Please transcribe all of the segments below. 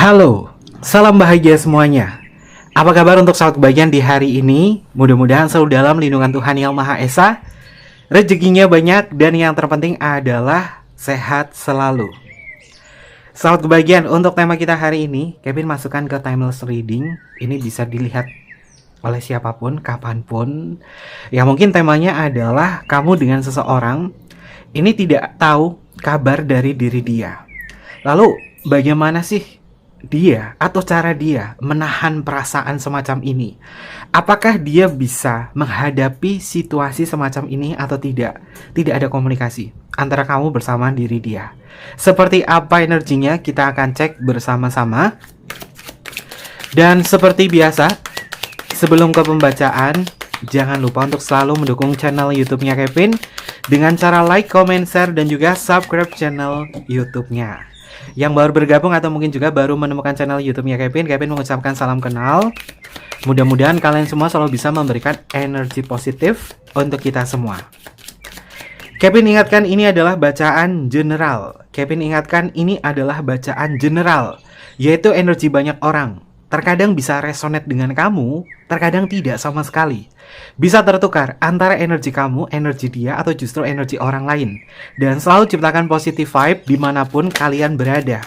Halo, salam bahagia semuanya. Apa kabar untuk sahabat kebahagiaan di hari ini? Mudah-mudahan selalu dalam lindungan Tuhan Yang Maha Esa, rezekinya banyak, dan yang terpenting adalah sehat selalu. Sahabat kebahagiaan, untuk tema kita hari ini, Kevin masukkan ke timeless reading. Ini bisa dilihat oleh siapapun, kapanpun. Ya mungkin temanya adalah kamu dengan seseorang ini tidak tahu kabar dari diri dia. Lalu bagaimana sih dia atau cara dia menahan perasaan semacam ini? Apakah dia bisa menghadapi situasi semacam ini atau tidak? Tidak ada komunikasi antara kamu bersama diri dia. Seperti apa energinya kita akan cek bersama-sama. Dan seperti biasa, sebelum ke pembacaan, jangan lupa untuk selalu mendukung channel YouTube-nya Kevin dengan cara like, comment, share, dan juga subscribe channel YouTube-nya. Yang baru bergabung atau mungkin juga baru menemukan channel YouTube-nya Kevin mengucapkan salam kenal. Mudah-mudahan kalian semua selalu bisa memberikan energi positif untuk kita semua. Kevin ingatkan ini adalah bacaan general. Kevin ingatkan ini adalah bacaan general, yaitu energi banyak orang. Terkadang bisa resonate dengan kamu, terkadang tidak sama sekali. Bisa tertukar antara energi kamu, energi dia, atau justru energi orang lain. Dan selalu ciptakan positive vibe dimanapun kalian berada.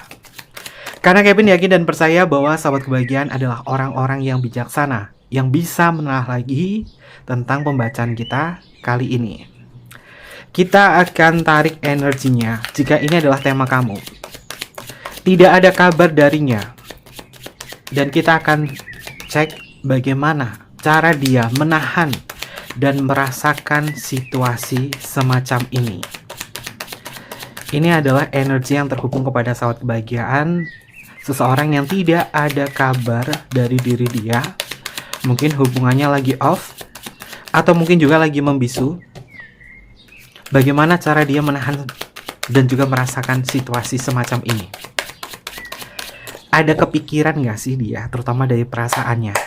Karena Kevin yakin dan percaya bahwa sahabat kebahagiaan adalah orang-orang yang bijaksana, yang bisa menelaah lagi tentang pembacaan kita kali ini. Kita akan tarik energinya jika ini adalah tema kamu. Tidak ada kabar darinya. Dan kita akan cek bagaimana cara dia menahan dan merasakan situasi semacam ini. Ini adalah energi yang terhubung kepada sahabat kebahagiaan. Seseorang yang tidak ada kabar dari diri dia. Mungkin hubungannya lagi off, atau mungkin juga lagi membisu. Bagaimana cara dia menahan dan juga merasakan situasi semacam ini? Ada kepikiran gak sih dia, terutama dari perasaannya?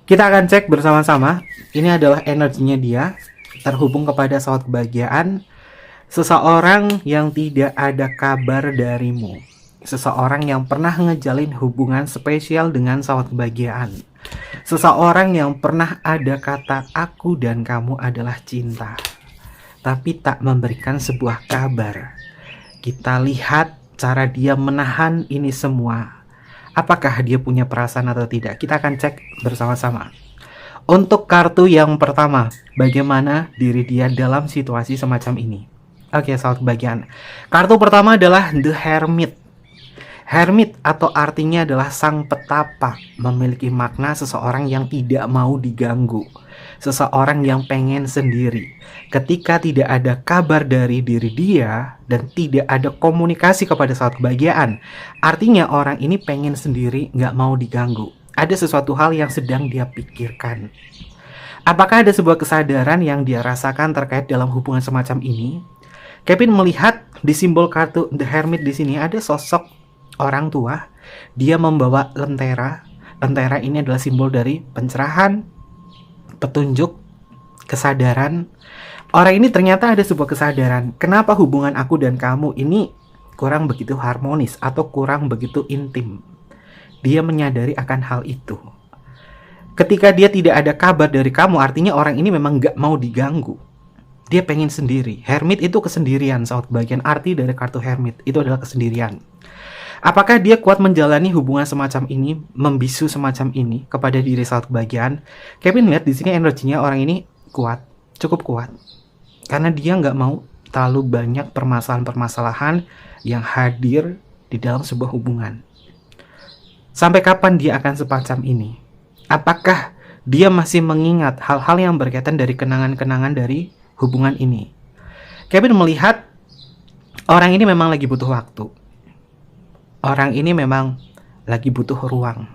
Kita akan cek bersama-sama. Ini adalah energinya dia, terhubung kepada sahabat kebahagiaan. Seseorang yang tidak ada kabar darimu. Seseorang yang pernah ngejalin hubungan spesial dengan sahabat kebahagiaan. Seseorang yang pernah ada kata aku dan kamu adalah cinta, tapi tak memberikan sebuah kabar. Kita lihat cara dia menahan ini semua. Apakah dia punya perasaan atau tidak? Kita akan cek bersama-sama. Untuk kartu yang pertama, bagaimana diri dia dalam situasi semacam ini? Oke, sahabat kebahagiaan. Kartu pertama adalah The Hermit. Hermit atau artinya adalah sang petapa, memiliki makna seseorang yang tidak mau diganggu. Seseorang yang pengen sendiri. Ketika tidak ada kabar dari diri dia dan tidak ada komunikasi kepada sahabat kebahagiaan, artinya orang ini pengen sendiri, nggak mau diganggu. Ada sesuatu hal yang sedang dia pikirkan. Apakah ada sebuah kesadaran yang dia rasakan terkait dalam hubungan semacam ini? Kevin melihat di simbol kartu The Hermit di sini ada sosok orang tua. Dia membawa lentera. Lentera ini adalah simbol dari pencerahan, petunjuk, kesadaran. Orang ini ternyata ada sebuah kesadaran. Kenapa hubungan aku dan kamu ini kurang begitu harmonis atau kurang begitu intim? Dia menyadari akan hal itu. Ketika dia tidak ada kabar dari kamu, artinya orang ini memang gak mau diganggu. Dia pengen sendiri. Hermit itu kesendirian, sahabat bagian arti dari kartu Hermit itu adalah kesendirian. Apakah dia kuat menjalani hubungan semacam ini, membisu semacam ini kepada diri sahabat kebahagiaan? Kevin lihat di sini energinya orang ini kuat, cukup kuat. Karena dia nggak mau terlalu banyak permasalahan-permasalahan yang hadir di dalam sebuah hubungan. Sampai kapan dia akan semacam ini? Apakah dia masih mengingat hal-hal yang berkaitan dari kenangan-kenangan dari hubungan ini? Kevin melihat orang ini memang lagi butuh waktu. Orang ini memang lagi butuh ruang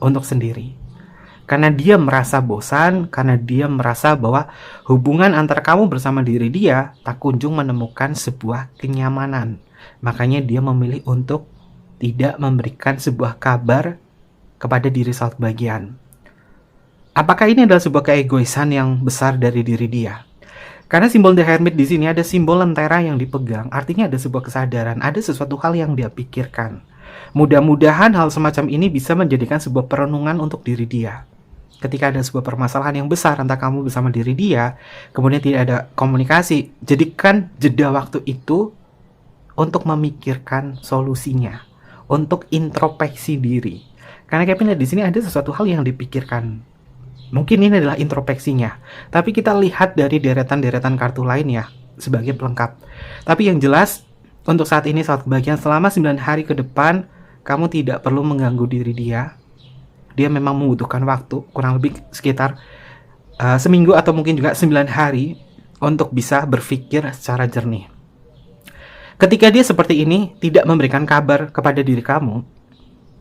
untuk sendiri. Karena dia merasa bosan, karena dia merasa bahwa hubungan antara kamu bersama diri dia tak kunjung menemukan sebuah kenyamanan. Makanya dia memilih untuk tidak memberikan sebuah kabar kepada diri sahabat kebahagiaan. Apakah ini adalah sebuah keegoisan yang besar dari diri dia? Karena simbol The Hermit di sini ada simbol lentera yang dipegang, artinya ada sebuah kesadaran, ada sesuatu hal yang dia pikirkan. Mudah-mudahan hal semacam ini bisa menjadikan sebuah perenungan untuk diri dia. Ketika ada sebuah permasalahan yang besar antara kamu bersama diri dia, kemudian tidak ada komunikasi, jadikan jeda waktu itu untuk memikirkan solusinya, untuk introspeksi diri. Karena Kevin lihat di sini ada sesuatu hal yang dipikirkan. Mungkin ini adalah introspeksinya, tapi kita lihat dari deretan-deretan kartu lain ya, sebagai pelengkap. Tapi yang jelas, untuk saat ini saat kebahagiaan selama 9 hari ke depan, kamu tidak perlu mengganggu diri dia. Dia memang membutuhkan waktu, kurang lebih sekitar seminggu atau mungkin juga 9 hari untuk bisa berpikir secara jernih. Ketika dia seperti ini, tidak memberikan kabar kepada diri kamu,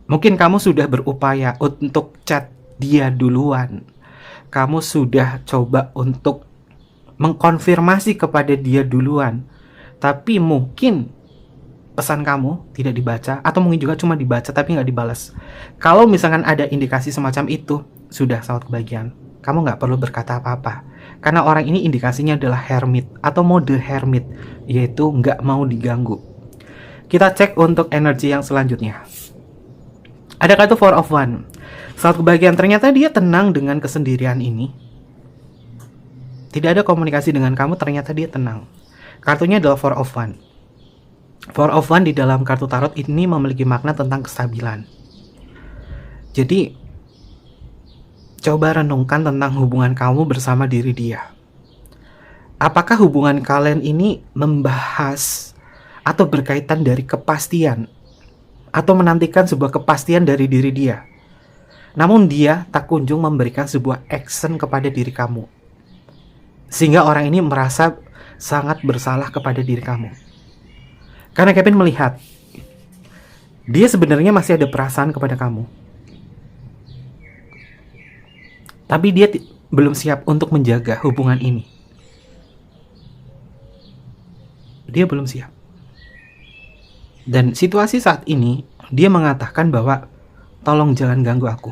mungkin kamu sudah berupaya untuk chat dia duluan. Kamu sudah coba untuk mengkonfirmasi kepada dia duluan. Tapi mungkin pesan kamu tidak dibaca, atau mungkin juga cuma dibaca tapi nggak dibalas. Kalau misalkan ada indikasi semacam itu, sudah sahabat kebahagiaan, kamu nggak perlu berkata apa-apa. Karena orang ini indikasinya adalah hermit atau mode hermit, yaitu nggak mau diganggu. Kita cek untuk energi yang selanjutnya. Ada kartu Four of Wands. Sahabat kebahagiaan, ternyata dia tenang dengan kesendirian ini. Tidak ada komunikasi dengan kamu, ternyata dia tenang. Kartunya adalah Four of Wands. Four of Wands di dalam kartu tarot ini memiliki makna tentang kestabilan. Jadi, coba renungkan tentang hubungan kamu bersama diri dia. Apakah hubungan kalian ini membahas atau berkaitan dari kepastian, atau menantikan sebuah kepastian dari diri dia? Namun dia tak kunjung memberikan sebuah action kepada diri kamu, sehingga orang ini merasa sangat bersalah kepada diri kamu. Karena Kevin melihat dia sebenarnya masih ada perasaan kepada kamu, tapi dia belum siap untuk menjaga hubungan ini. Dia belum siap. Dan situasi saat ini, dia mengatakan bahwa tolong jangan ganggu aku.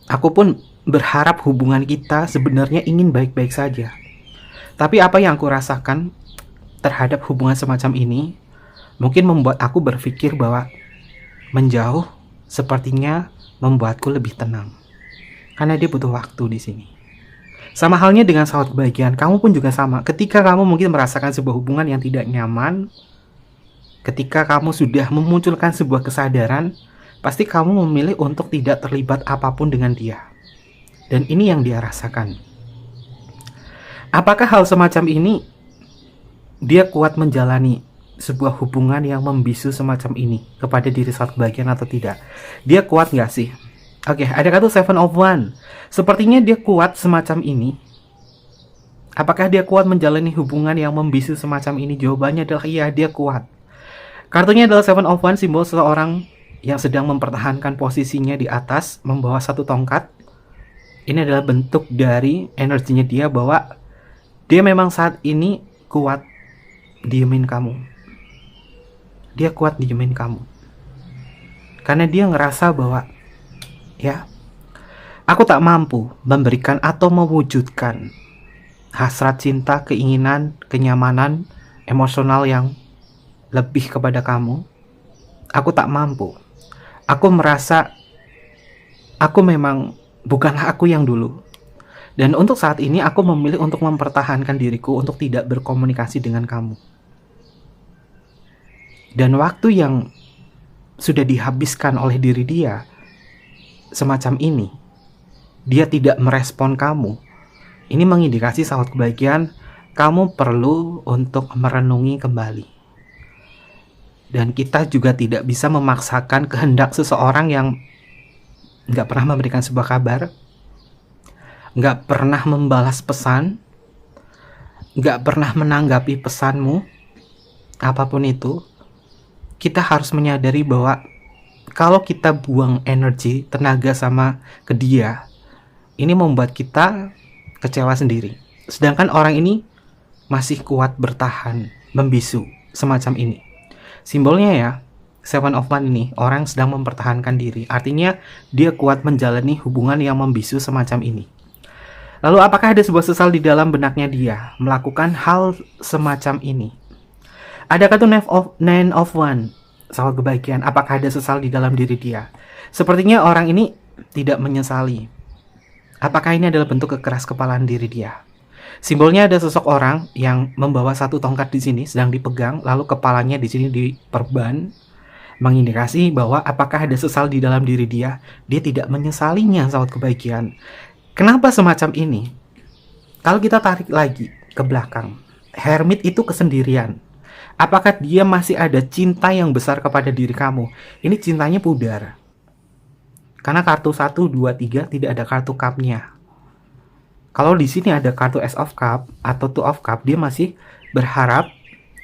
Aku pun berharap hubungan kita sebenarnya ingin baik-baik saja. Tapi apa yang aku rasakan terhadap hubungan semacam ini mungkin membuat aku berpikir bahwa menjauh sepertinya membuatku lebih tenang. Karena dia butuh waktu di sini. Sama halnya dengan sahabat kebahagiaan, kamu pun juga sama. Ketika kamu mungkin merasakan sebuah hubungan yang tidak nyaman, ketika kamu sudah memunculkan sebuah kesadaran, pasti kamu memilih untuk tidak terlibat apapun dengan dia. Dan ini yang dia rasakan. Apakah hal semacam ini dia kuat menjalani sebuah hubungan yang membisu semacam ini kepada diri saat kebahagiaan atau tidak? Dia kuat nggak sih? Oke, ada kartu Seven of Wands. Sepertinya dia kuat semacam ini. Apakah dia kuat menjalani hubungan yang membisu semacam ini? Jawabannya adalah iya, dia kuat. Kartunya adalah Seven of Wands, simbol seseorang yang sedang mempertahankan posisinya di atas, membawa satu tongkat. Ini adalah bentuk dari energinya dia bahwa dia memang saat ini kuat diemin kamu. Dia kuat diemin kamu. Karena dia ngerasa bahwa ya, aku tak mampu memberikan atau mewujudkan hasrat cinta, keinginan, kenyamanan, emosional yang lebih kepada kamu. Aku tak mampu. Aku merasa aku memang bukanlah aku yang dulu. Dan untuk saat ini aku memilih untuk mempertahankan diriku untuk tidak berkomunikasi dengan kamu. Dan waktu yang sudah dihabiskan oleh diri dia semacam ini, dia tidak merespon kamu. Ini mengindikasi sahabat kebahagiaan, kamu perlu untuk merenungi kembali. Dan kita juga tidak bisa memaksakan kehendak seseorang yang nggak pernah memberikan sebuah kabar, nggak pernah membalas pesan, nggak pernah menanggapi pesanmu, apapun itu. Kita harus menyadari bahwa kalau kita buang energi, tenaga sama ke dia, ini membuat kita kecewa sendiri. Sedangkan orang ini masih kuat bertahan, membisu, semacam ini. Simbolnya ya, Seven of Wands ini, orang sedang mempertahankan diri. Artinya dia kuat menjalani hubungan yang membisu semacam ini. Lalu apakah ada sebuah sesal di dalam benaknya dia melakukan hal semacam ini? Ada kartu Nine of Wands. sahabat kebahagiaan, apakah ada sesal di dalam diri dia? Sepertinya orang ini tidak menyesali. Apakah ini adalah bentuk kekeras kepalaan diri dia? Simbolnya ada sosok orang yang membawa satu tongkat di sini sedang dipegang, lalu kepalanya di sini diperban, mengindikasi bahwa apakah ada sesal di dalam diri dia. Dia tidak menyesalinya, sahabat kebahagiaan. Kenapa semacam ini? Kalau kita tarik lagi ke belakang, hermit itu kesendirian. Apakah dia masih ada cinta yang besar kepada diri kamu? Ini cintanya pudar. Karena kartu 1, 2, 3 tidak ada kartu cup-nya. Kalau di sini ada kartu Ace of Cup atau Two of Cup, dia masih berharap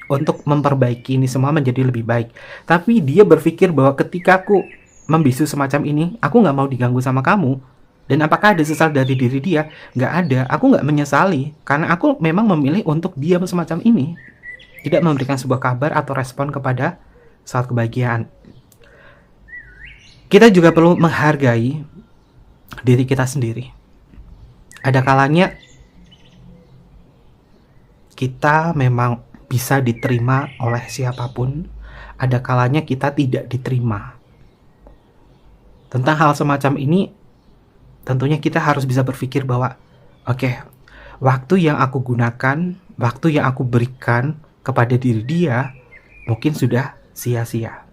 untuk memperbaiki ini semua menjadi lebih baik. Tapi dia berpikir bahwa ketika aku membisu semacam ini, aku nggak mau diganggu sama kamu. Dan apakah ada sesal dari diri dia? Nggak ada. Aku nggak menyesali karena aku memang memilih untuk diam semacam ini, tidak memberikan sebuah kabar atau respon kepada saat kebahagiaan. Kita juga perlu menghargai diri kita sendiri. Ada kalanya kita memang bisa diterima oleh siapapun, ada kalanya kita tidak diterima. Tentang hal semacam ini, tentunya kita harus bisa berpikir bahwa oke, waktu yang aku gunakan, waktu yang aku berikan kepada diri dia mungkin sudah sia-sia.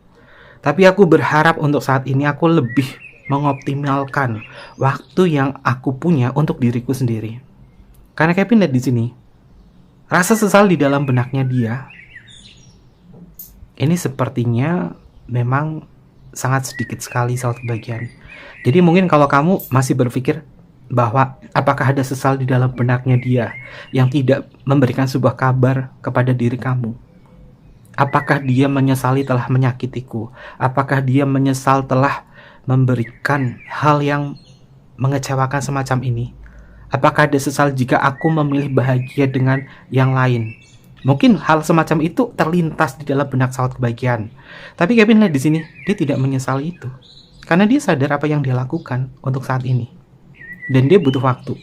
Tapi aku berharap untuk saat ini aku lebih mengoptimalkan waktu yang aku punya untuk diriku sendiri. Karena Kevin lihat di sini, rasa sesal di dalam benaknya dia ini sepertinya memang sangat sedikit sekali, sahabat kebahagiaan. Jadi mungkin kalau kamu masih berpikir bahwa apakah ada sesal di dalam benaknya dia yang tidak memberikan sebuah kabar kepada diri kamu. Apakah dia menyesali telah menyakitiku? Apakah dia menyesal telah memberikan hal yang mengecewakan semacam ini? Apakah ada sesal jika aku memilih bahagia dengan yang lain? Mungkin hal semacam itu terlintas di dalam benak sahabat kebahagiaan. Tapi Kevin lihat di sini, dia tidak menyesali itu. Karena dia sadar apa yang dia lakukan untuk saat ini. Dan dia butuh waktu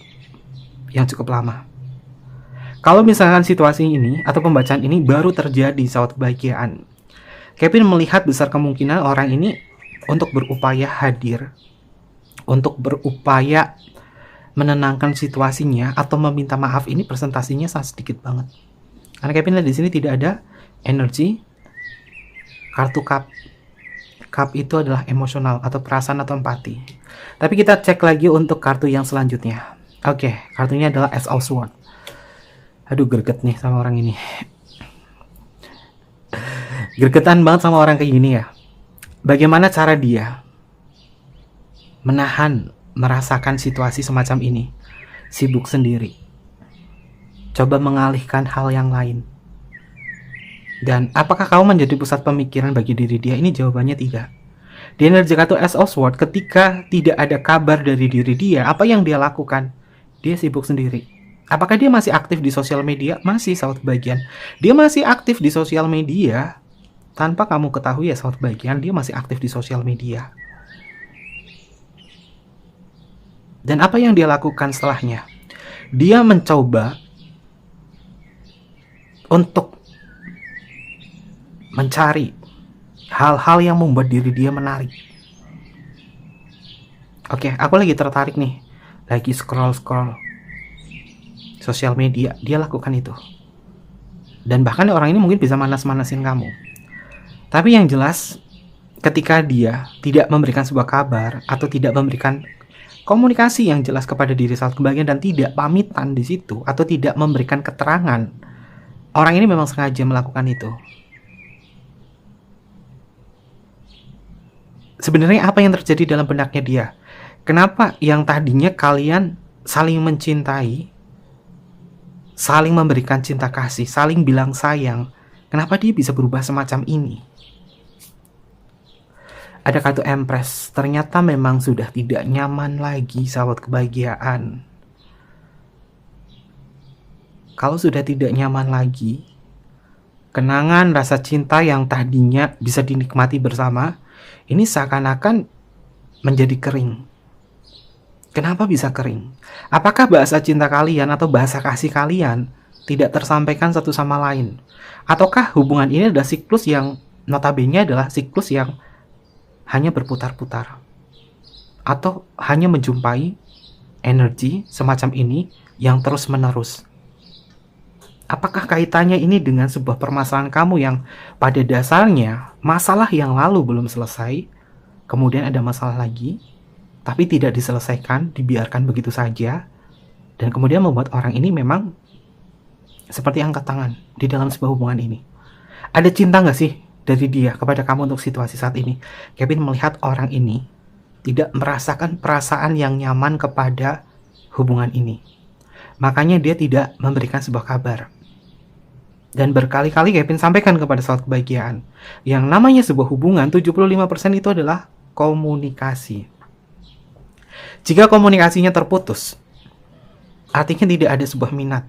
yang cukup lama. Kalau misalkan situasi ini atau pembacaan ini baru terjadi sahabat kebahagiaan, Kevin melihat besar kemungkinan orang ini untuk berupaya hadir, untuk berupaya menenangkan situasinya atau meminta maaf, ini presentasinya sangat sedikit banget. Karena Kevin lihat di sini tidak ada energi kartu cup. Cup itu adalah emosional atau perasaan atau empati. Tapi kita cek lagi untuk kartu yang selanjutnya. Oke, kartunya adalah Ace of Swords. Aduh, greget nih sama orang ini. Gregetan banget sama orang kayak gini ya. Bagaimana cara dia menahan, merasakan situasi semacam ini? Sibuk sendiri. Coba mengalihkan hal yang lain. Dan apakah kamu menjadi pusat pemikiran bagi diri dia? Ini jawabannya tidak. Di energi kartu Ace of Swords, ketika tidak ada kabar dari diri dia, apa yang dia lakukan? Dia sibuk sendiri. Apakah dia masih aktif di sosial media? Masih, sahabat kebahagiaan. Dia masih aktif di sosial media. Tanpa kamu ketahui ya, sahabat kebahagiaan, dia masih aktif di sosial media. Dan apa yang dia lakukan setelahnya? Dia mencoba untuk mencari hal-hal yang membuat diri dia menarik. Oke, aku lagi tertarik nih. Lagi scroll-scroll sosial media, dia lakukan itu. Dan bahkan orang ini mungkin bisa manas-manasin kamu. Tapi yang jelas, ketika dia tidak memberikan sebuah kabar atau tidak memberikan komunikasi yang jelas kepada diri saat kebahagiaan dan tidak pamitan di situ atau tidak memberikan keterangan, orang ini memang sengaja melakukan itu. Sebenarnya apa yang terjadi dalam benaknya dia? Kenapa yang tadinya kalian saling mencintai, saling memberikan cinta kasih, saling bilang sayang, kenapa dia bisa berubah semacam ini? Ada kartu Empress, ternyata memang sudah tidak nyaman lagi sahabat kebahagiaan. Kalau sudah tidak nyaman lagi, kenangan rasa cinta yang tadinya bisa dinikmati bersama, ini seakan-akan menjadi kering. Kenapa bisa kering? Apakah bahasa cinta kalian atau bahasa kasih kalian tidak tersampaikan satu sama lain? Ataukah hubungan ini adalah siklus yang notabene adalah siklus yang hanya berputar-putar atau hanya menjumpai energi semacam ini yang terus-menerus. Apakah kaitannya ini dengan sebuah permasalahan kamu yang pada dasarnya masalah yang lalu belum selesai, kemudian ada masalah lagi, tapi tidak diselesaikan, dibiarkan begitu saja, dan kemudian membuat orang ini memang seperti angkat tangan di dalam sebuah hubungan ini. Ada cinta nggak sih dari dia kepada kamu untuk situasi saat ini? Kevin melihat orang ini tidak merasakan perasaan yang nyaman kepada hubungan ini. Makanya dia tidak memberikan sebuah kabar. Dan berkali-kali Kevin sampaikan kepada sahabat kebahagiaan, yang namanya sebuah hubungan 75% itu adalah komunikasi. Jika komunikasinya terputus, artinya tidak ada sebuah minat.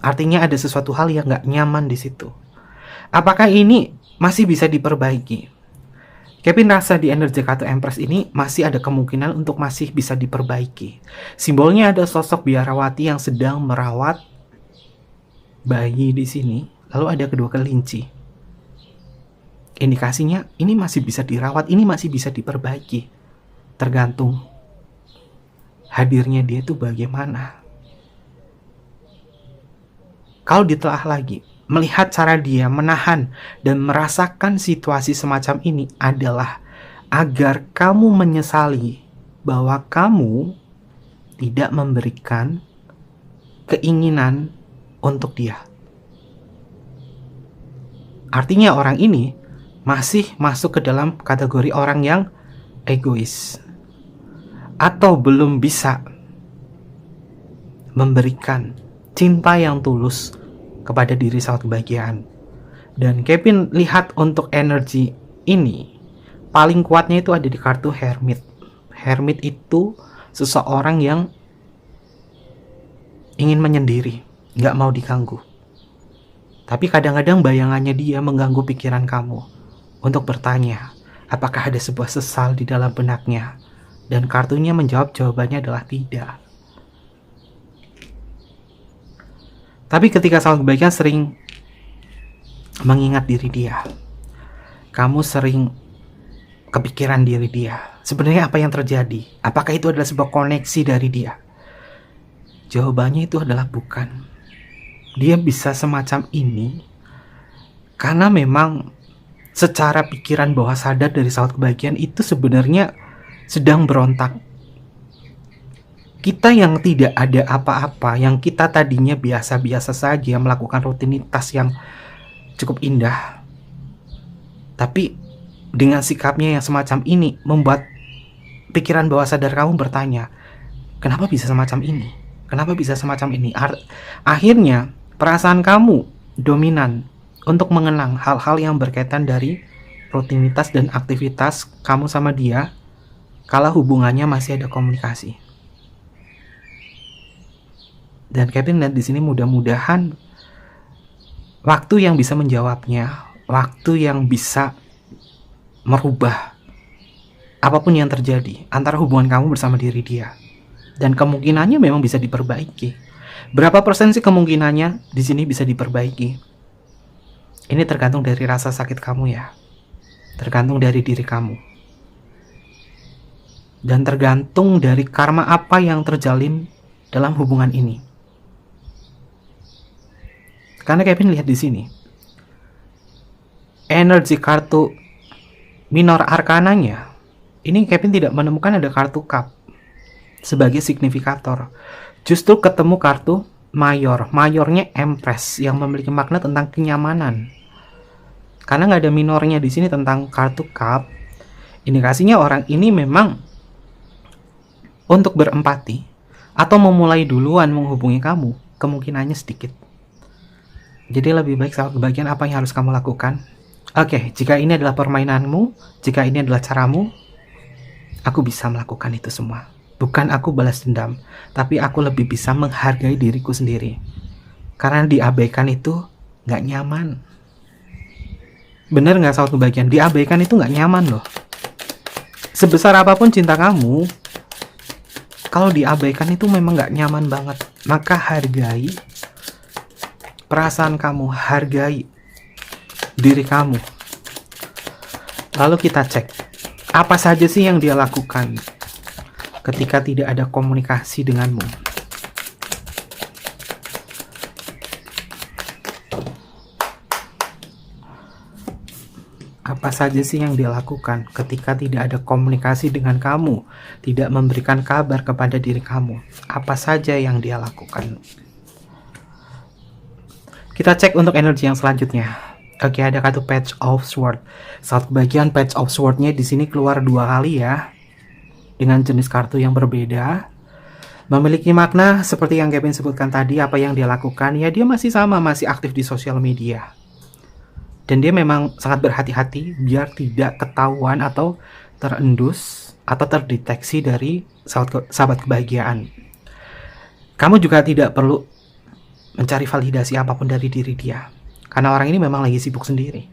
Artinya ada sesuatu hal yang nggak nyaman di situ. Apakah ini masih bisa diperbaiki? Kevin rasa di energi kartu Empress ini masih ada kemungkinan untuk masih bisa diperbaiki. Simbolnya ada sosok biarawati yang sedang merawat bayi di sini, lalu ada kedua kelinci. Indikasinya ini masih bisa dirawat, ini masih bisa diperbaiki. Tergantung hadirnya dia itu bagaimana. Kalau ditelaah lagi, melihat cara dia menahan dan merasakan situasi semacam ini adalah agar kamu menyesali bahwa kamu tidak memberikan keinginan untuk dia. Artinya orang ini masih masuk ke dalam kategori orang yang egois atau belum bisa memberikan cinta yang tulus kepada diri sahabat kebahagiaan. Dan Kevin lihat untuk energi ini paling kuatnya itu ada di kartu Hermit. Hermit itu seseorang yang ingin menyendiri, nggak mau diganggu. Tapi kadang-kadang bayangannya dia mengganggu pikiran kamu untuk bertanya, apakah ada sebuah sesal di dalam benaknya? Dan kartunya menjawab jawabannya adalah tidak. Tapi ketika sahabat kebahagiaan sering mengingat diri dia, kamu sering kepikiran diri dia, sebenarnya apa yang terjadi? Apakah itu adalah sebuah koneksi dari dia? Jawabannya itu adalah bukan. Dia bisa semacam ini karena memang secara pikiran bawah sadar dari sahabat kebahagiaan itu sebenarnya sedang berontak. Kita yang tidak ada apa-apa, yang kita tadinya biasa-biasa saja melakukan rutinitas yang cukup indah, tapi dengan sikapnya yang semacam ini membuat pikiran bawah sadar kamu bertanya, kenapa bisa semacam ini? Kenapa bisa semacam ini? Akhirnya perasaan kamu dominan untuk mengenang hal-hal yang berkaitan dari rutinitas dan aktivitas kamu sama dia kalau hubungannya masih ada komunikasi. Dan Kevin lihat di sini mudah-mudahan waktu yang bisa menjawabnya, waktu yang bisa merubah apapun yang terjadi antara hubungan kamu bersama diri dia. Dan kemungkinannya memang bisa diperbaiki. Berapa persen sih kemungkinannya di sini bisa diperbaiki? Ini tergantung dari rasa sakit kamu ya. Tergantung dari diri kamu. Dan tergantung dari karma apa yang terjalin dalam hubungan ini. Karena Kevin lihat di sini, energi kartu minor arkananya, ini Kevin tidak menemukan ada kartu cup sebagai signifikator. Justru ketemu kartu mayor. Mayornya Empress yang memiliki makna tentang kenyamanan. Karena nggak ada minornya di sini tentang kartu cup. Indikasinya orang ini memang untuk berempati atau memulai duluan menghubungi kamu, kemungkinannya sedikit. Jadi lebih baik sahabat kebahagiaan apa yang harus kamu lakukan? Oke, jika ini adalah permainanmu, jika ini adalah caramu, aku bisa melakukan itu semua. Bukan aku balas dendam, tapi aku lebih bisa menghargai diriku sendiri. Karena diabaikan itu gak nyaman. Bener gak sahabat kebahagiaan? Diabaikan itu gak nyaman loh. Sebesar apapun cinta kamu, kalau diabaikan itu memang gak nyaman banget. Maka hargai perasaan kamu, hargai diri kamu. Lalu kita cek, apa saja sih yang dia lakukan ketika tidak ada komunikasi denganmu. Apa saja sih yang dia lakukan ketika tidak ada komunikasi dengan kamu, tidak memberikan kabar kepada diri kamu? Apa saja yang dia lakukan? Kita cek untuk energi yang selanjutnya. Oke, ada kartu Page of Swords. Saat bagian Page of Swords-nya di sini keluar 2 kali ya, dengan jenis kartu yang berbeda. Memiliki makna seperti yang Kevin sebutkan tadi. Apa yang dia lakukan? Ya, dia masih sama, masih aktif di sosial media. Dan dia memang sangat berhati-hati biar tidak ketahuan atau terendus atau terdeteksi dari sahabat kebahagiaan. Kamu juga tidak perlu mencari validasi apapun dari diri dia, karena orang ini memang lagi sibuk sendiri.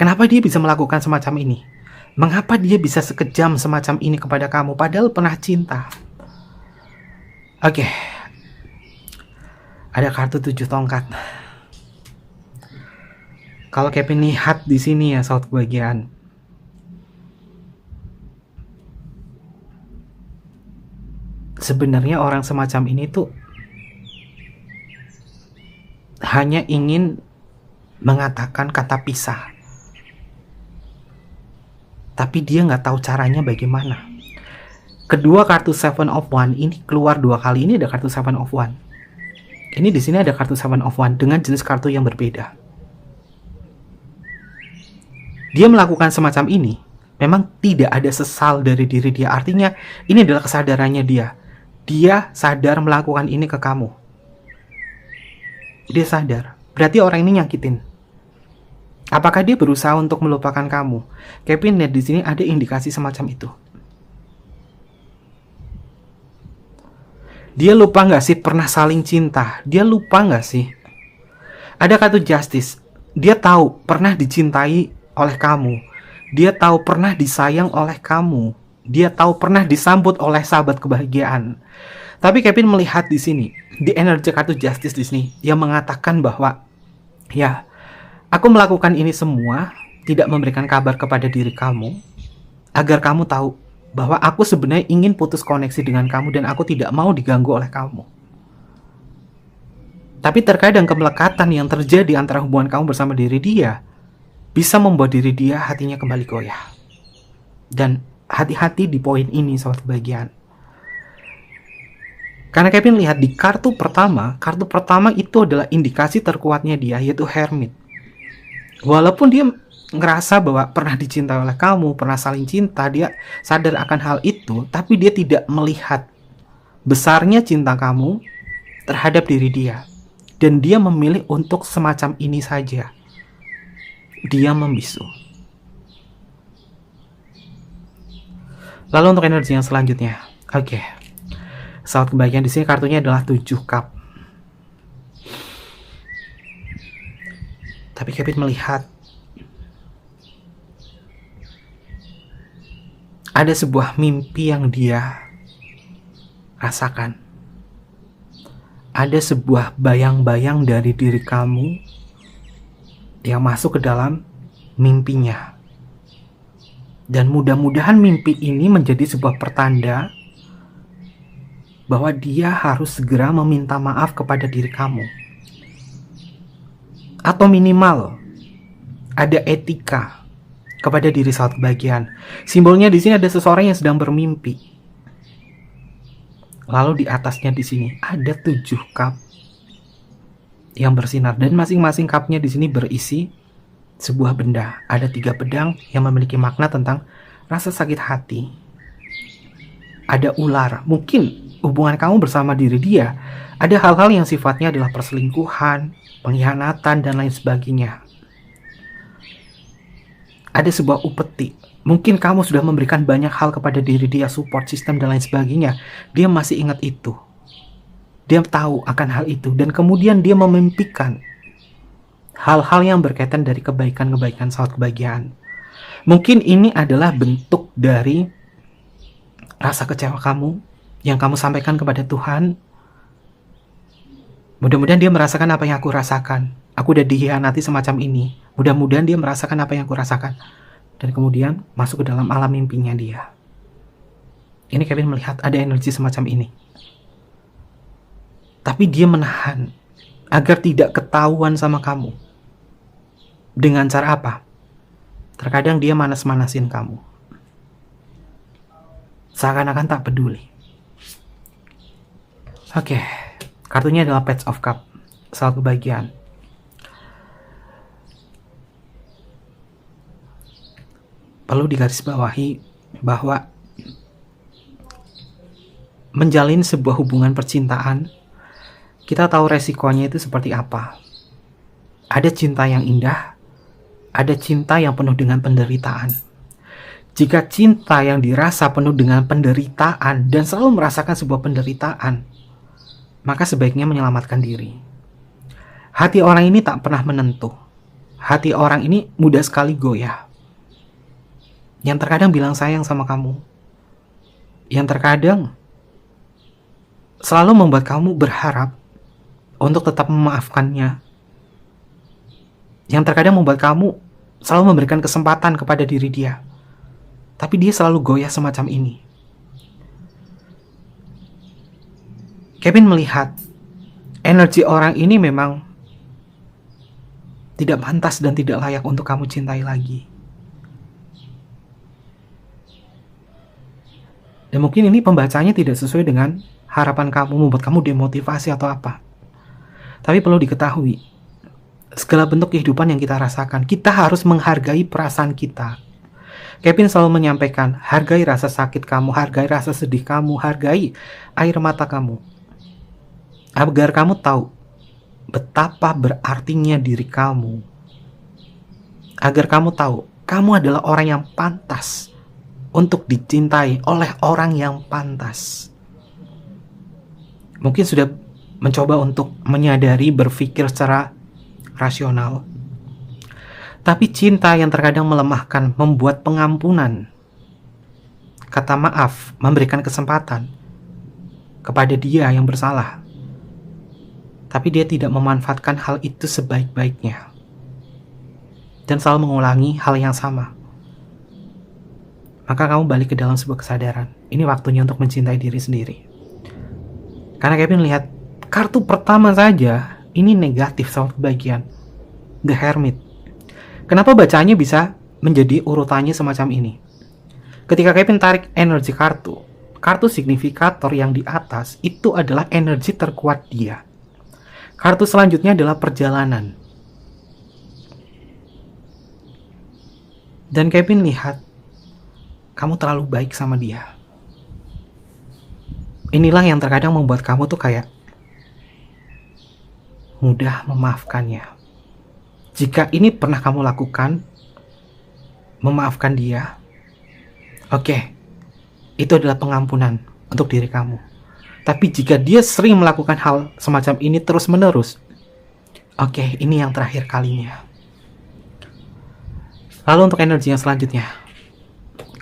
Kenapa dia bisa melakukan semacam ini? Mengapa dia bisa sekejam semacam ini kepada kamu padahal pernah cinta? Oke. Ada kartu 7 tongkat. Kalau Kevin lihat di sini ya, sahabat kebahagiaan, sebenarnya orang semacam ini tuh hanya ingin mengatakan kata pisah, tapi dia nggak tahu caranya bagaimana. Kedua kartu Seven of Wands ini keluar 2 kali. Ini ada kartu Seven of Wands. Ini di sini ada kartu Seven of Wands dengan jenis kartu yang berbeda. Dia melakukan semacam ini memang tidak ada sesal dari diri dia. Artinya ini adalah kesadarannya dia. Dia sadar melakukan ini ke kamu. Dia sadar. Berarti orang ini nyakitin. Apakah dia berusaha untuk melupakan kamu? Kevin lihat di sini ada indikasi semacam itu. Dia lupa nggak sih pernah saling cinta? Dia lupa nggak sih? Ada kartu Justice. Dia tahu pernah dicintai oleh kamu. Dia tahu pernah disayang oleh kamu. Dia tahu pernah disambut oleh sahabat kebahagiaan. Tapi Kevin melihat di sini, di energi kartu Justice di sini, yang mengatakan bahwa, ya, aku melakukan ini semua tidak memberikan kabar kepada diri kamu, agar kamu tahu bahwa aku sebenarnya ingin putus koneksi dengan kamu dan aku tidak mau diganggu oleh kamu. Tapi terkadang kemelekatan yang terjadi antara hubungan kamu bersama diri dia bisa membuat diri dia hatinya kembali goyah. Dan hati-hati di poin ini, sahabat kebahagiaan. Karena Kevin lihat di kartu pertama itu adalah indikasi terkuatnya dia, yaitu Hermit. Walaupun dia ngerasa bahwa pernah dicintai oleh kamu, pernah saling cinta, dia sadar akan hal itu, tapi dia tidak melihat besarnya cinta kamu terhadap diri dia. Dan dia memilih untuk semacam ini saja. Dia membisu. Lalu untuk energi yang selanjutnya. Oke. Saat kebahagiaan di sini kartunya adalah 7 cup. Tapi Kevin melihat ada sebuah mimpi yang dia rasakan. Ada sebuah bayang-bayang dari diri kamu yang masuk ke dalam mimpinya. Dan mudah-mudahan mimpi ini menjadi sebuah pertanda bahwa dia harus segera meminta maaf kepada diri kamu. Atau minimal ada etika kepada diri saat kebahagiaan. Simbolnya di sini ada seseorang yang sedang bermimpi. Lalu di atasnya di sini ada 7 cup yang bersinar, dan masing-masing cupnya di sini berisi sebuah benda. Ada 3 pedang yang memiliki makna tentang rasa sakit hati. Ada ular, mungkin hubungan kamu bersama diri dia. Ada hal-hal yang sifatnya adalah perselingkuhan, pengkhianatan, dan lain sebagainya. Ada sebuah upeti. Mungkin kamu sudah memberikan banyak hal kepada diri dia, support system, dan lain sebagainya. Dia masih ingat itu. Dia tahu akan hal itu, dan kemudian dia memimpikan hal-hal yang berkaitan dari kebaikan-kebaikan saat kebahagiaan. Mungkin ini adalah bentuk dari rasa kecewa kamu yang kamu sampaikan kepada Tuhan. Mudah-mudahan dia merasakan apa yang aku rasakan. Aku udah dikhianati semacam ini. Mudah-mudahan dia merasakan apa yang aku rasakan. Dan kemudian masuk ke dalam alam mimpinya dia. Ini Kevin melihat ada energi semacam ini. Tapi dia menahan agar tidak ketahuan sama kamu. Dengan cara apa? Terkadang dia manas-manasin kamu. Seakan-akan tak peduli. Oke, kartunya adalah Page of Cup. Soal kebahagiaan. Perlu digarisbawahi bahwa menjalin sebuah hubungan percintaan, kita tahu resikonya itu seperti apa. Ada cinta yang indah, ada cinta yang penuh dengan penderitaan. Jika cinta yang dirasa penuh dengan penderitaan dan selalu merasakan sebuah penderitaan, maka sebaiknya menyelamatkan diri. Hati orang ini tak pernah menentu. Hati orang ini mudah sekali goyah. Yang terkadang bilang sayang sama kamu. Yang terkadang selalu membuat kamu berharap untuk tetap memaafkannya. Yang terkadang membuat kamu selalu memberikan kesempatan kepada diri dia. Tapi dia selalu goyah semacam ini. Kevin melihat energi orang ini memang tidak pantas dan tidak layak untuk kamu cintai lagi. Dan mungkin ini pembacanya tidak sesuai dengan harapan kamu, membuat kamu demotivasi atau apa. Tapi perlu diketahui, segala bentuk kehidupan yang kita rasakan, kita harus menghargai perasaan kita. Kevin selalu menyampaikan, hargai rasa sakit kamu, hargai rasa sedih kamu, hargai air mata kamu. Agar kamu tahu betapa berartinya diri kamu. Agar kamu tahu, kamu adalah orang yang pantas untuk dicintai oleh orang yang pantas. Mungkin sudah mencoba untuk menyadari, berpikir secara rasional. Tapi cinta yang terkadang melemahkan, membuat pengampunan, kata maaf, memberikan kesempatan kepada dia yang bersalah. Tapi dia tidak memanfaatkan hal itu sebaik-baiknya. Dan selalu mengulangi hal yang sama. Maka kamu balik ke dalam sebuah kesadaran. Ini waktunya untuk mencintai diri sendiri. Karena Kevin lihat kartu pertama saja ini negatif soal kebahagiaan. The Hermit. Kenapa bacaannya bisa menjadi urutannya semacam ini? Ketika Kevin tarik energi kartu signifikator yang di atas itu adalah energi terkuat dia. Kartu selanjutnya adalah perjalanan. Dan Kevin lihat kamu terlalu baik sama dia. Inilah yang terkadang membuat kamu tuh kayak mudah memaafkannya. Jika ini pernah kamu lakukan, memaafkan dia, oke, itu adalah pengampunan untuk diri kamu. Tapi jika dia sering melakukan hal semacam ini terus-menerus, oke, ini yang terakhir kalinya. Lalu untuk energi yang selanjutnya,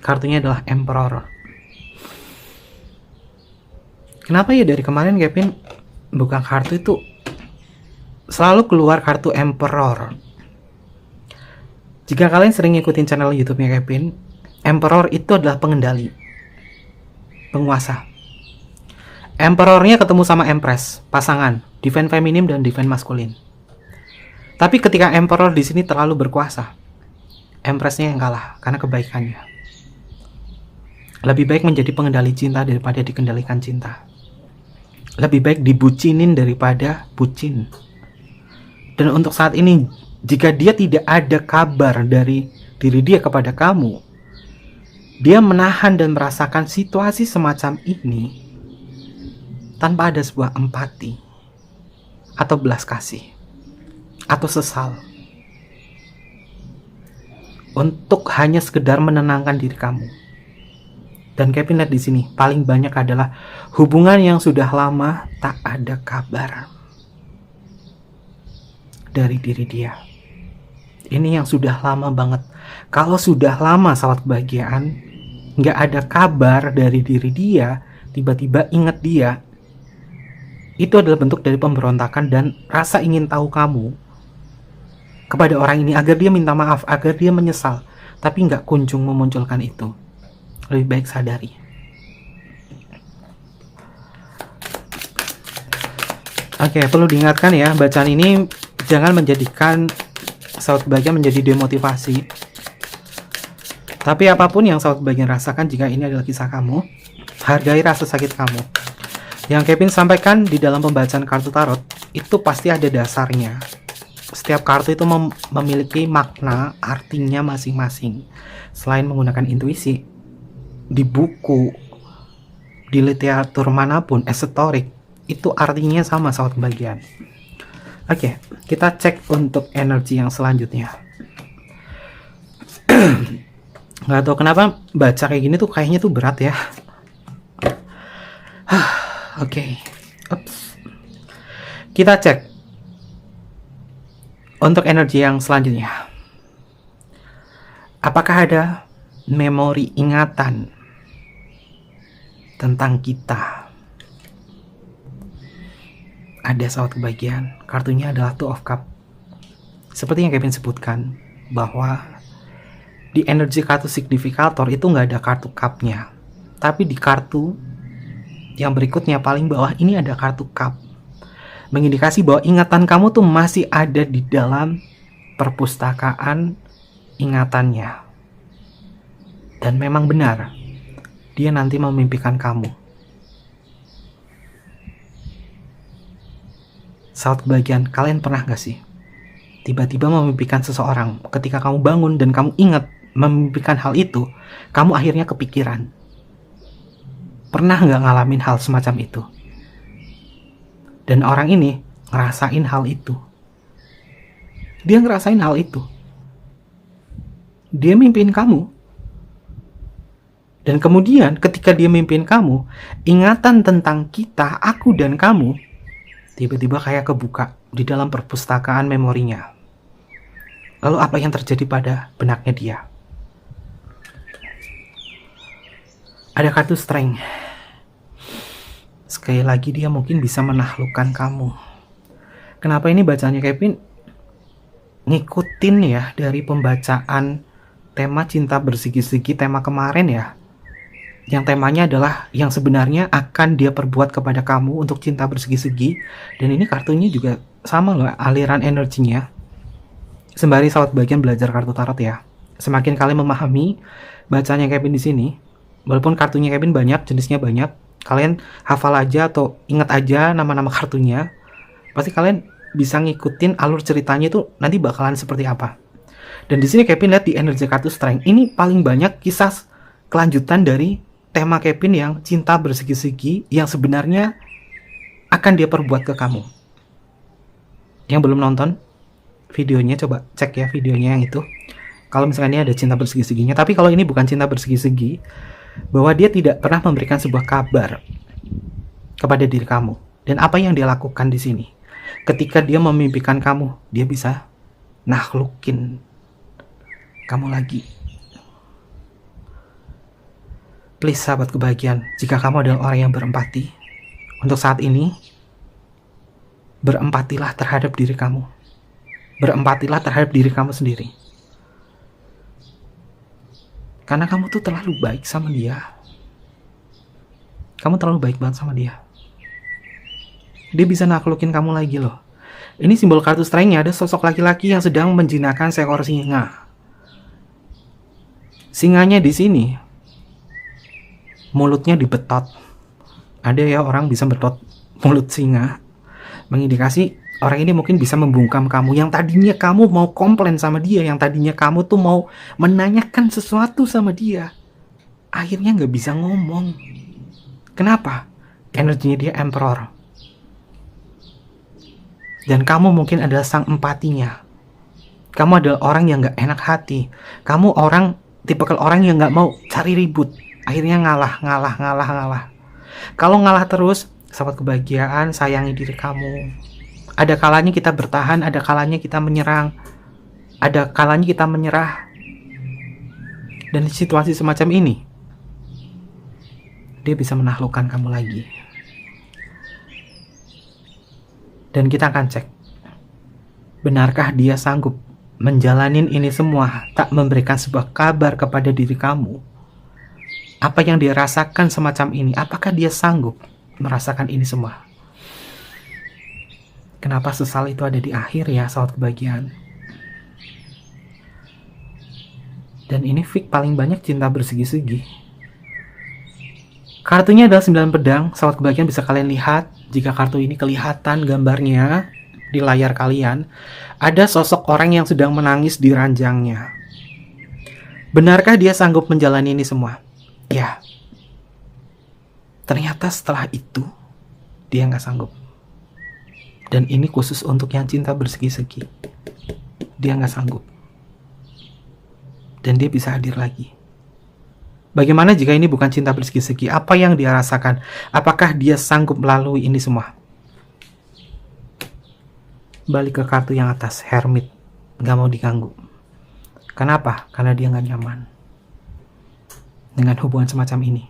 kartunya adalah Emperor. Kenapa ya dari kemarin Kevin buka kartu itu selalu keluar kartu Emperor? Jika kalian sering ngikutin channel YouTube-nya Kevin, Emperor itu adalah pengendali, penguasa. Emperornya ketemu sama Empress, pasangan, divine feminim dan divine maskulin. Tapi ketika Emperor di sini terlalu berkuasa, Empressnya yang kalah karena kebaikannya. Lebih baik menjadi pengendali cinta daripada dikendalikan cinta. Lebih baik dibucinin daripada bucin. Dan untuk saat ini, jika dia tidak ada kabar dari diri dia kepada kamu, dia menahan dan merasakan situasi semacam ini tanpa ada sebuah empati atau belas kasih atau sesal untuk hanya sekedar menenangkan diri kamu. Dan Kevin lihat di sini paling banyak adalah hubungan yang sudah lama tak ada kabar dari diri dia. Ini yang sudah lama banget. Kalau sudah lama sahabat kebahagiaan, nggak ada kabar dari diri dia, tiba-tiba ingat dia, Itu adalah bentuk dari pemberontakan dan rasa ingin tahu kamu kepada orang ini agar dia minta maaf, agar dia menyesal, tapi nggak kunjung memunculkan itu. Lebih baik sadari. Oke, perlu diingatkan ya, bacaan ini jangan menjadikan sahabat kebahagiaan menjadi demotivasi. Tapi apapun yang sahabat kebahagiaan rasakan, jika ini adalah kisah kamu, hargai rasa sakit kamu. Yang Kevin sampaikan di dalam pembacaan kartu tarot, itu pasti ada dasarnya. Setiap kartu itu memiliki makna, artinya masing-masing. Selain menggunakan intuisi, di buku, di literatur manapun, esoterik, itu artinya sama sahabat kebahagiaan. Oke, kita cek untuk energi yang selanjutnya. Nggak tahu kenapa baca kayak gini tuh kayaknya tuh berat ya. Oke. Kita cek untuk energi yang selanjutnya. Apakah ada memori ingatan tentang kita? Ada sahabat kebahagiaan. Kartunya adalah Two of Cup. Seperti yang Kevin sebutkan, bahwa di energi kartu signifikator itu nggak ada kartu cup-nya. Tapi di kartu yang berikutnya paling bawah ini ada kartu cup. Mengindikasi bahwa ingatan kamu tuh masih ada di dalam perpustakaan ingatannya. Dan memang benar, dia nanti memimpikan kamu. Saat kebahagiaan, kalian pernah gak sih tiba-tiba memimpikan seseorang? Ketika kamu bangun dan kamu ingat memimpikan hal itu, kamu akhirnya kepikiran. Pernah nggak ngalamin hal semacam itu? Dan orang ini ngerasain hal itu. Dia ngerasain hal itu. Dia mimpiin kamu. Dan kemudian ketika dia mimpiin kamu, ingatan tentang kita, aku dan kamu, tiba-tiba kayak kebuka di dalam perpustakaan memorinya. Lalu apa yang terjadi pada benaknya dia? Ada kartu Strength. Sekali lagi dia mungkin bisa menaklukkan kamu. Kenapa ini bacaannya Kevin ngikutin ya dari pembacaan tema cinta bersegi-segi tema kemarin ya. Yang temanya adalah yang sebenarnya akan dia perbuat kepada kamu untuk cinta bersegi-segi. Dan ini kartunya juga sama loh aliran energinya. Sembari sahabat bagian belajar kartu tarot ya. Semakin kalian memahami bacaannya Kevin di sini, walaupun kartunya Kevin banyak, jenisnya banyak, kalian hafal aja atau ingat aja nama-nama kartunya, pasti kalian bisa ngikutin alur ceritanya itu nanti bakalan seperti apa. Dan di sini Kevin lihat di energi kartu Strength, ini paling banyak kisah kelanjutan dari tema Kevin yang cinta bersegi-segi yang sebenarnya akan dia perbuat ke kamu. Yang belum nonton videonya, coba cek ya videonya yang itu. Kalau misalnya ini ada cinta bersegi-seginya, tapi kalau ini bukan cinta bersegi-segi, bahwa dia tidak pernah memberikan sebuah kabar kepada diri kamu. Dan apa yang dia lakukan di sini? Ketika dia memimpikan kamu, dia bisa nakhlukin kamu lagi. Please sahabat kebahagiaan, jika kamu adalah orang yang berempati, untuk saat ini, berempatilah terhadap diri kamu. Berempatilah terhadap diri kamu sendiri. Karena kamu tuh terlalu baik sama dia. Kamu terlalu baik banget sama dia. Dia bisa naklukin kamu lagi loh. Ini simbol kartu Strength-nya, ada sosok laki-laki yang sedang menjinakkan seekor singa. Singanya di sini, mulutnya dibetot. Ada ya orang bisa betot mulut singa. Mengindikasi orang ini mungkin bisa membungkam kamu. Yang tadinya kamu mau komplain sama dia, yang tadinya kamu tuh mau menanyakan sesuatu sama dia, akhirnya nggak bisa ngomong. Kenapa? Energinya dia Emperor. Dan kamu mungkin adalah sang empatinya. Kamu adalah orang yang nggak enak hati. Kamu tipikal orang yang nggak mau cari ribut. Akhirnya ngalah. Kalau ngalah terus, sahabat kebahagiaan, sayangi diri kamu. Ada kalanya kita bertahan, ada kalanya kita menyerang, ada kalanya kita menyerah. Dan di situasi semacam ini, dia bisa menaklukkan kamu lagi. Dan kita akan cek, benarkah dia sanggup menjalanin ini semua, tak memberikan sebuah kabar kepada diri kamu? Apa yang dia rasakan semacam ini, apakah dia sanggup merasakan ini semua? Kenapa sesal itu ada di akhir ya, sahabat kebahagiaan? Dan ini fix paling banyak cinta bersegi-segi. Kartunya adalah 9 pedang. Sahabat kebahagiaan, bisa kalian lihat. Jika kartu ini kelihatan gambarnya di layar kalian, ada sosok orang yang sedang menangis di ranjangnya. Benarkah dia sanggup menjalani ini semua? Ya. Ternyata setelah itu dia nggak sanggup. Dan ini khusus untuk yang cinta bersegi-segi. Dia nggak sanggup. Dan dia bisa hadir lagi. Bagaimana jika ini bukan cinta bersegi-segi? Apa yang dia rasakan? Apakah dia sanggup melalui ini semua? Balik ke kartu yang atas, Hermit. Gak mau diganggu. Kenapa? Karena dia gak nyaman dengan hubungan semacam ini.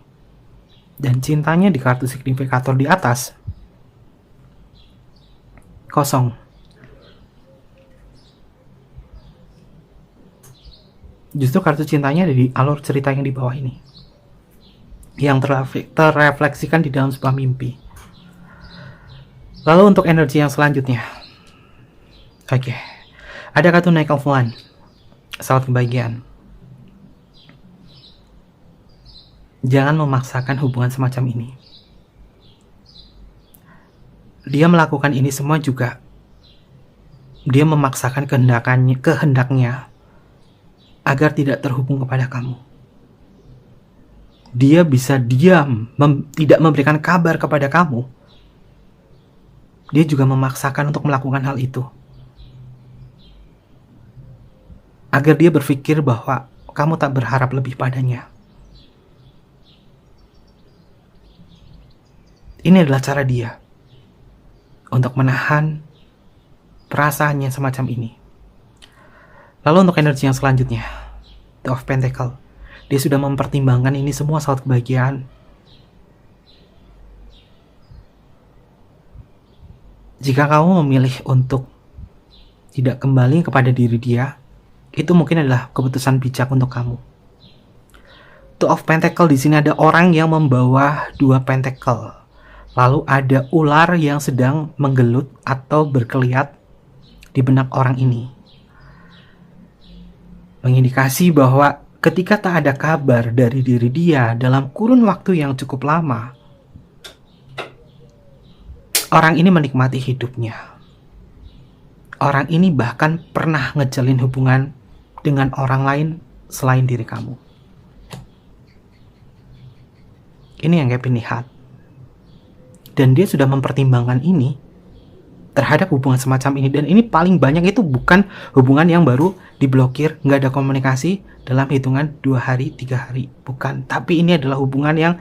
Dan cintanya di kartu signifikator di atas, kosong. Justru kartu cintanya ada di alur cerita yang di bawah ini, yang terrefleksikan di dalam sebuah mimpi. Lalu untuk energi yang selanjutnya, oke, ada kartu Knight of Wands, sahabat kebahagiaan. Jangan memaksakan hubungan semacam ini. Dia melakukan ini semua juga, dia memaksakan kehendaknya agar tidak terhubung kepada kamu. Dia bisa diam, tidak memberikan kabar kepada kamu. Dia juga memaksakan untuk melakukan hal itu, agar dia berpikir bahwa kamu tak berharap lebih padanya. Ini adalah cara dia untuk menahan perasaannya semacam ini. Lalu untuk energi yang selanjutnya, The of Pentacle. Dia sudah mempertimbangkan ini semua, sahabat kebahagiaan. Jika kamu memilih untuk tidak kembali kepada diri dia, itu mungkin adalah keputusan bijak untuk kamu. The of Pentacle di sini ada orang yang membawa 2 pentacle. Lalu ada ular yang sedang menggelut atau berkeliat di benak orang ini. Mengindikasi bahwa ketika tak ada kabar dari diri dia dalam kurun waktu yang cukup lama, orang ini menikmati hidupnya. Orang ini bahkan pernah ngejalin hubungan dengan orang lain selain diri kamu. Ini yang Kevin lihat. Dan dia sudah mempertimbangkan ini terhadap hubungan semacam ini. Dan ini paling banyak itu bukan hubungan yang baru diblokir, nggak ada komunikasi dalam hitungan 2 hari, 3 hari. Bukan. Tapi ini adalah hubungan yang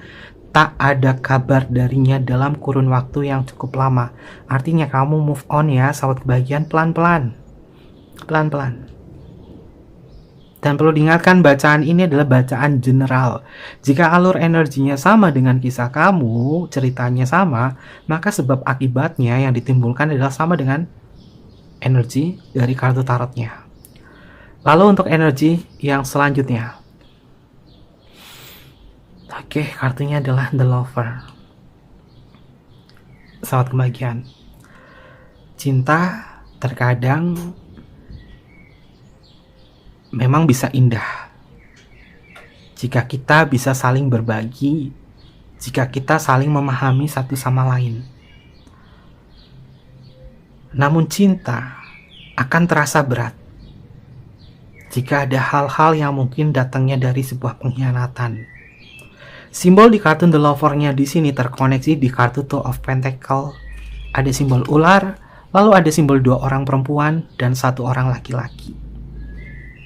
tak ada kabar darinya dalam kurun waktu yang cukup lama. Artinya kamu move on ya, sahabat kebahagiaan, pelan-pelan. Pelan-pelan. Dan perlu diingatkan, bacaan ini adalah bacaan general. Jika alur energinya sama dengan kisah kamu, ceritanya sama, maka sebab akibatnya yang ditimbulkan adalah sama dengan energi dari kartu tarotnya. Lalu untuk energi yang selanjutnya, oke, kartunya adalah The Lover. Sahabat kebahagiaan, cinta terkadang memang bisa indah jika kita bisa saling berbagi, jika kita saling memahami satu sama lain. Namun cinta akan terasa berat jika ada hal-hal yang mungkin datangnya dari sebuah pengkhianatan. Simbol di kartu The Lover-nya di sini terkoneksi di kartu Two of Pentacle. Ada simbol ular, lalu ada simbol 2 orang perempuan dan 1 orang laki-laki.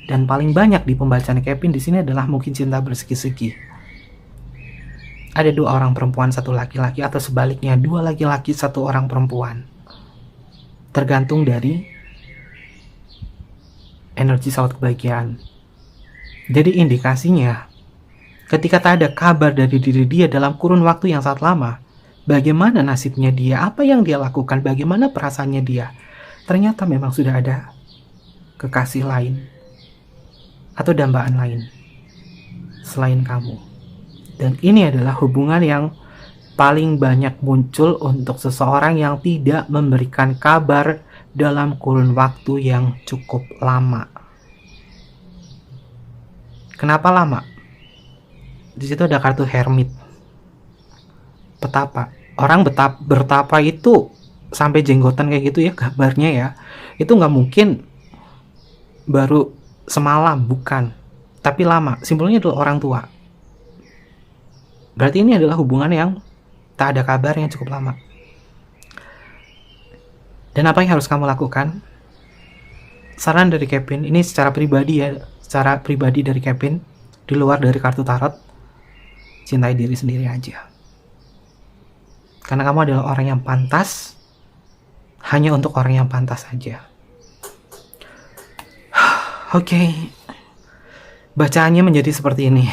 Dan paling banyak di pembacaan Kevin di sini adalah mungkin cinta bersegi-segi. Ada 2 orang perempuan, 1 laki-laki, atau sebaliknya 2 laki-laki, 1 orang perempuan. Tergantung dari energi sahabat kebahagiaan. Jadi indikasinya, ketika tak ada kabar dari diri dia dalam kurun waktu yang sangat lama, bagaimana nasibnya dia, apa yang dia lakukan, bagaimana perasaannya dia. Ternyata memang sudah ada kekasih lain atau dambaan lain selain kamu. Dan ini adalah hubungan yang paling banyak muncul untuk seseorang yang tidak memberikan kabar dalam kurun waktu yang cukup lama. Kenapa lama? Di situ ada kartu Hermit. Petapa. Orang bertapa itu sampai jenggotan kayak gitu ya kabarnya ya. Itu nggak mungkin baru semalam, bukan. Tapi lama. Simbolnya adalah orang tua. Berarti ini adalah hubungan yang tak ada kabar yang cukup lama. Dan apa yang harus kamu lakukan? Saran dari Kevin, ini secara pribadi ya, secara pribadi dari Kevin, di luar dari kartu tarot, cintai diri sendiri aja. Karena kamu adalah orang yang pantas, hanya untuk orang yang pantas saja. Oke. Bacaannya menjadi seperti ini.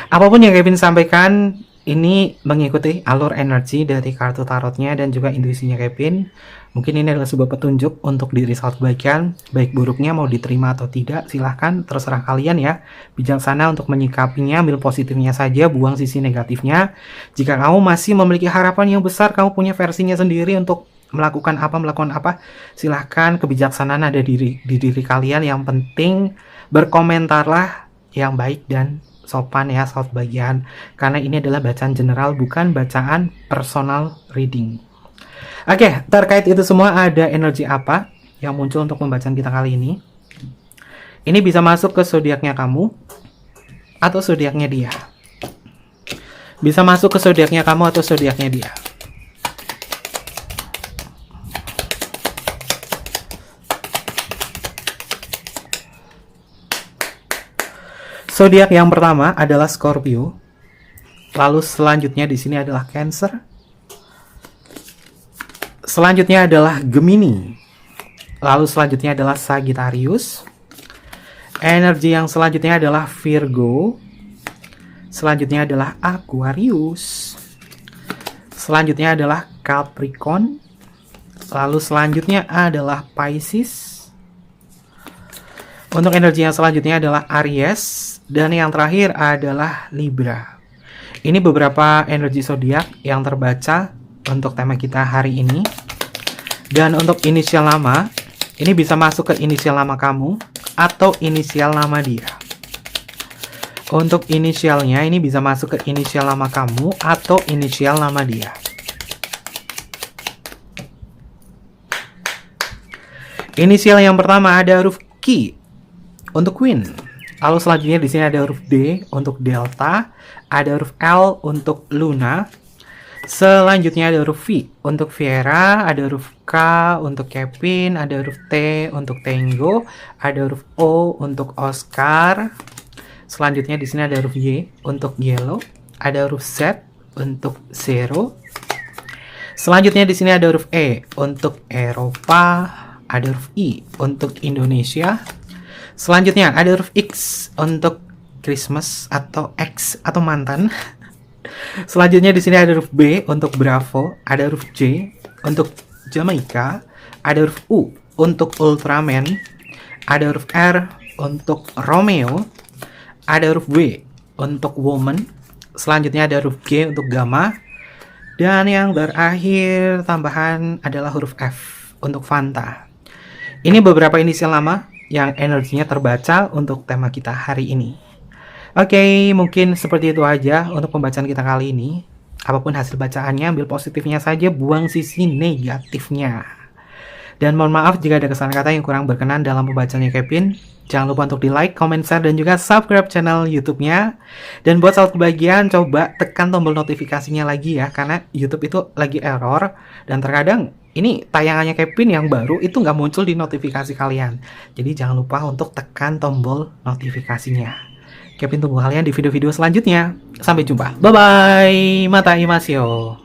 Apapun yang Kevin sampaikan, ini mengikuti alur energi dari kartu tarotnya dan juga intuisinya Kevin. Mungkin ini adalah sebuah petunjuk untuk diri sahabat kebaikan. Baik buruknya mau diterima atau tidak, silahkan, terserah kalian ya. Bijaksana untuk menyikapinya, ambil positifnya saja, buang sisi negatifnya. Jika kamu masih memiliki harapan yang besar, kamu punya versinya sendiri untuk melakukan apa, silahkan. Kebijaksanaan ada di diri kalian. Yang penting berkomentarlah yang baik dan sopan ya sahabat bagian, karena ini adalah bacaan general, bukan bacaan personal reading. Oke, terkait itu semua, ada energi apa yang muncul untuk pembacaan kita kali ini? Ini bisa masuk ke zodiaknya kamu atau zodiaknya dia. Bisa masuk ke zodiaknya kamu atau zodiaknya dia. Zodiak yang pertama adalah Scorpio. Lalu selanjutnya di sini adalah Cancer. Selanjutnya adalah Gemini. Lalu selanjutnya adalah Sagittarius. Energi yang selanjutnya adalah Virgo. Selanjutnya adalah Aquarius. Selanjutnya adalah Capricorn. Lalu selanjutnya adalah Pisces. Untuk energi yang selanjutnya adalah Aries. Dan yang terakhir adalah Libra. Ini beberapa energi zodiak yang terbaca untuk tema kita hari ini. Dan untuk inisial nama, ini bisa masuk ke inisial nama kamu atau inisial nama dia. Untuk inisialnya, ini bisa masuk ke inisial nama kamu atau inisial nama dia. Inisial yang pertama ada huruf Q untuk Queen. Lalu selanjutnya di sini ada huruf D untuk Delta, ada huruf L untuk Luna. Selanjutnya ada huruf V untuk Viera, ada huruf K untuk Kevin, ada huruf T untuk Tango, ada huruf O untuk Oscar. Selanjutnya di sini ada huruf Y untuk Yellow, ada huruf Z untuk Zero. Selanjutnya di sini ada huruf E untuk Eropa, ada huruf I untuk Indonesia. Selanjutnya ada huruf X untuk Christmas atau X atau mantan. Selanjutnya di sini ada huruf B untuk Bravo, ada huruf J untuk Jamaica, ada huruf U untuk Ultraman, ada huruf R untuk Romeo, ada huruf W untuk Woman. Selanjutnya ada huruf G untuk Gamma, dan yang terakhir tambahan adalah huruf F untuk Fanta. Ini beberapa inisial nama yang energinya terbaca untuk tema kita hari ini. Oke, mungkin seperti itu aja untuk pembacaan kita kali ini. Apapun hasil bacaannya, ambil positifnya saja, buang sisi negatifnya. Dan mohon maaf jika ada kesalahan kata yang kurang berkenan dalam pembacaannya Kevin. Jangan lupa untuk di like, comment, share, dan juga subscribe channel YouTube-nya. Dan buat sahabat kebahagiaan, coba tekan tombol notifikasinya lagi ya, karena YouTube itu lagi error. Dan terkadang ini tayangannya Kevin yang baru itu nggak muncul di notifikasi kalian. Jadi jangan lupa untuk tekan tombol notifikasinya. Kevin tunggu kalian di video-video selanjutnya. Sampai jumpa. Bye-bye. Mata imasyo.